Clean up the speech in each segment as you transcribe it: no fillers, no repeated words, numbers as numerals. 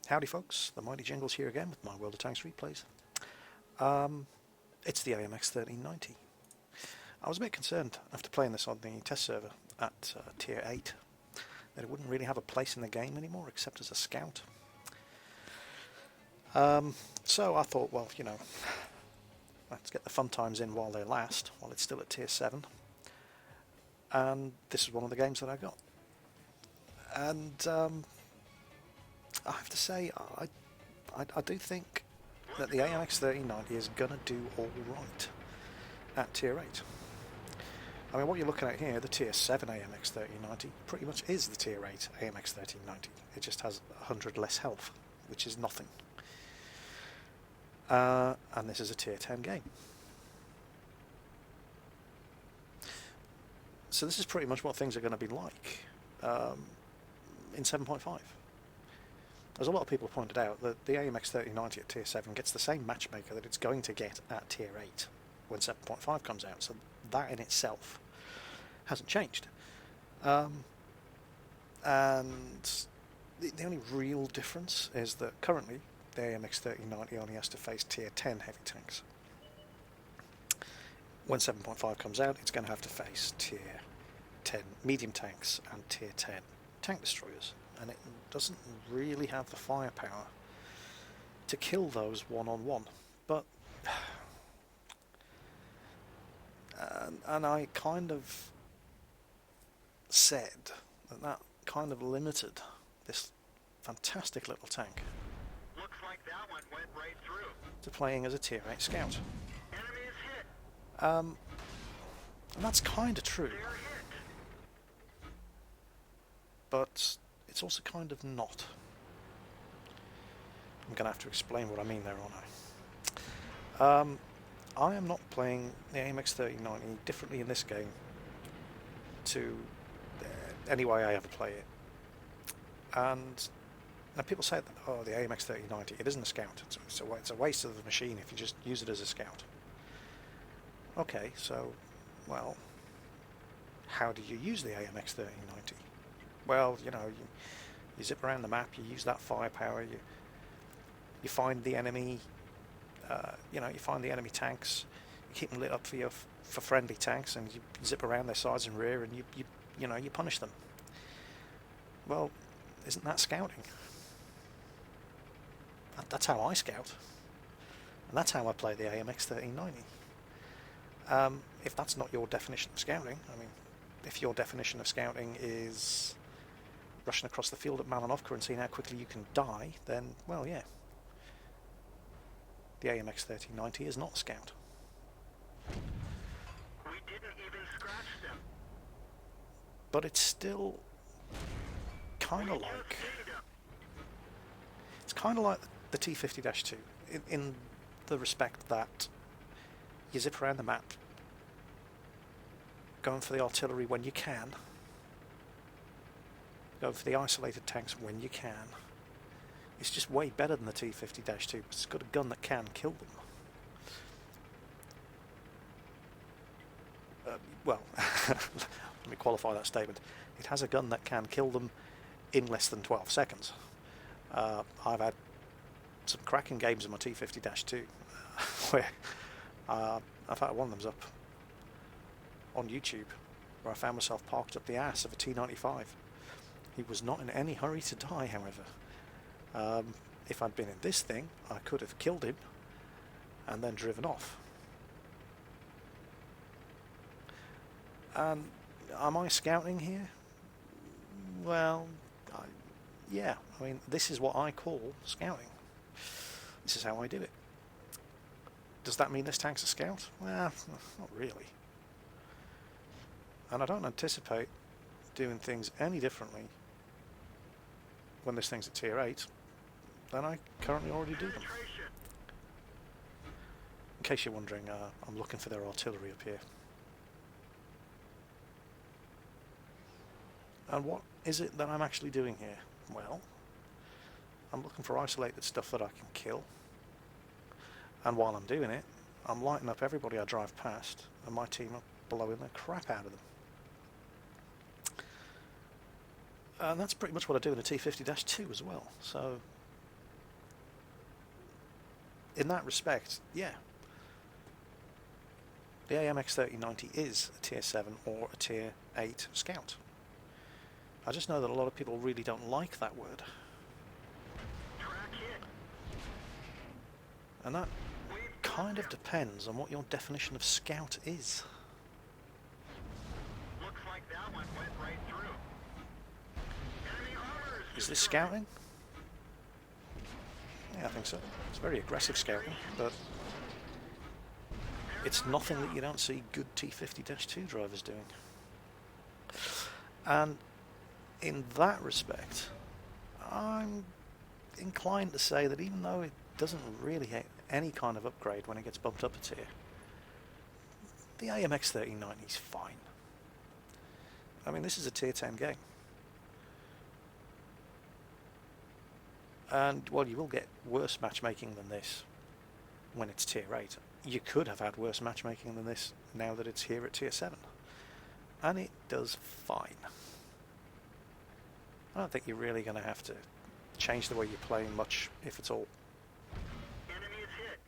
Howdy folks, the mighty Jingles here again with my World of Tanks replays. It's the AMX 1390. I was a bit concerned after playing this on the test server at tier 8 that it wouldn't really have a place in the game anymore except as a scout. So I thought, well, you know, let's get the fun times in while they last, while it's still at tier 7. And this is one of the games that I got. And I have to say, I do think that the AMX 1390 is going to do all right at tier 8. I mean, what you're looking at here, the tier 7 AMX 1390, pretty much is the tier 8 AMX 1390. It just has 100 less health, which is nothing. And this is a tier 10 game. So this is pretty much what things are going to be like in 7.5. As a lot of people pointed out, that the AMX 1390 at tier 7 gets the same matchmaker that it's going to get at tier 8 when 7.5 comes out, so that in itself hasn't changed. And the only real difference is that currently the AMX 1390 only has to face tier 10 heavy tanks. When 7.5 comes out, it's going to have to face tier 10 medium tanks and tier 10 tank destroyers, and it doesn't really have the firepower to kill those one-on-one. But and I kind of said that kind of limited this fantastic little tank Looks like that one went right through. to playing as a tier 8 scout. Enemy is hit. And that's kind of true, They're hit. but it's also kind of not. I'm going to have to explain what I mean there, aren't I? I am not playing the AMX 1390 differently in this game to any way I ever play it. And now people say that, oh, the AMX 1390, it isn't a scout. It's a waste of the machine if you just use it as a scout. Okay, so, well, how do you use the AMX 1390? Well, you know, you zip around the map, you use that firepower, you find the enemy, you find the enemy tanks, you keep them lit up for friendly tanks, and you zip around their sides and rear, and you punish them. Well, isn't that scouting? That's how I scout, and that's how I play the AMX 1390. If that's not your definition of scouting, I mean, if your definition of scouting is rushing across the field at Malinovka and seeing how quickly you can die, then, well, yeah. The AMX 1390 is not a scout. We didn't even scratch them. But it's still kind of like... It's kind of like the T50-2 in the respect that you zip around the map, going for the artillery when you can, going for the isolated tanks when you can. It's just way better than the T50-2 because it's got a gun that can kill them. Well, let me qualify that statement. It has a gun that can kill them in less than 12 seconds. I've had some cracking games in my T50-2 where in fact one of them's up on YouTube, where I found myself parked up the ass of a T95. He was not in any hurry to die, however. If I'd been in this thing, I could have killed him and then driven off. And am I scouting here? Well, yeah. I mean, this is what I call scouting. This is how I do it. Does that mean this tank's a scout? Well, not really. And I don't anticipate doing things any differently when this thing's at tier 8 than I currently already do them. In case you're wondering, I'm looking for their artillery up here. And what is it that I'm actually doing here? Well, I'm looking for isolated stuff that I can kill. And while I'm doing it, I'm lighting up everybody I drive past, and my team are blowing the crap out of them. And that's pretty much what I do in a T50-2 as well. So in that respect, yeah, the AMX 3090 is a tier 7 or a tier 8 Scout. I just know that a lot of people really don't like that word. Track hit. And that We've kind of got them. depends on what your definition of Scout is. Looks like that one went right through. Enemy armor Is this destroyed. scouting? Yeah, I think so. It's very aggressive scouting, but it's nothing that you don't see good T50-2 drivers doing. And in that respect, I'm inclined to say that even though it doesn't really have any kind of upgrade when it gets bumped up a tier, the AMX 3090 is fine. I mean, this is a tier 10 game. And while you will get worse matchmaking than this when it's tier 8, you could have had worse matchmaking than this now that it's here at tier 7. And it does fine. I don't think you're really going to have to change the way you play much, if at all. Enemy is hit.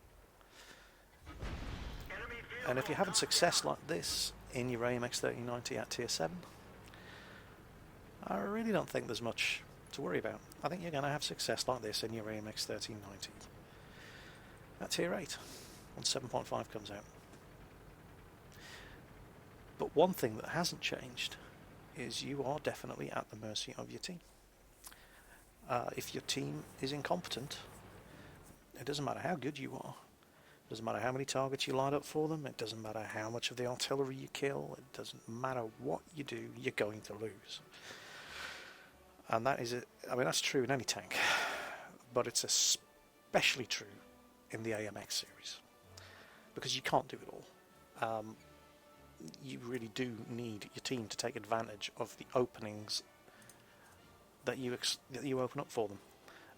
Enemy And if you're vehicle having knocked success down. like this in your AMX 3090 at tier 7, I really don't think there's much to worry about. I think you're going to have success like this in your AMX 1390 at tier 8 when 7.5 comes out. But one thing that hasn't changed is you are definitely at the mercy of your team. If your team is incompetent, it doesn't matter how good you are, it doesn't matter how many targets you light up for them, it doesn't matter how much of the artillery you kill, it doesn't matter what you do, you're going to lose. And that is, I mean, that's true in any tank, but it's especially true in the AMX series, because you can't do it all. You really do need your team to take advantage of the openings that you open up for them.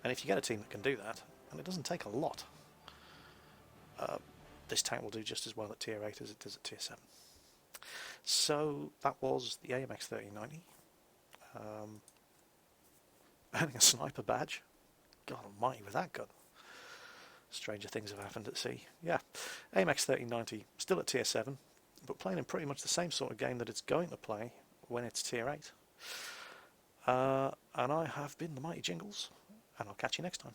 And if you get a team that can do that, and it doesn't take a lot, this tank will do just as well at tier 8 as it does at tier 7. So that was the AMX 3090. Earning a sniper badge. God almighty, with that gun. Stranger things have happened at sea. Yeah, AMX 3090 still at tier 7, but playing in pretty much the same sort of game that it's going to play when it's tier 8. And I have been the mighty Jingles, and I'll catch you next time.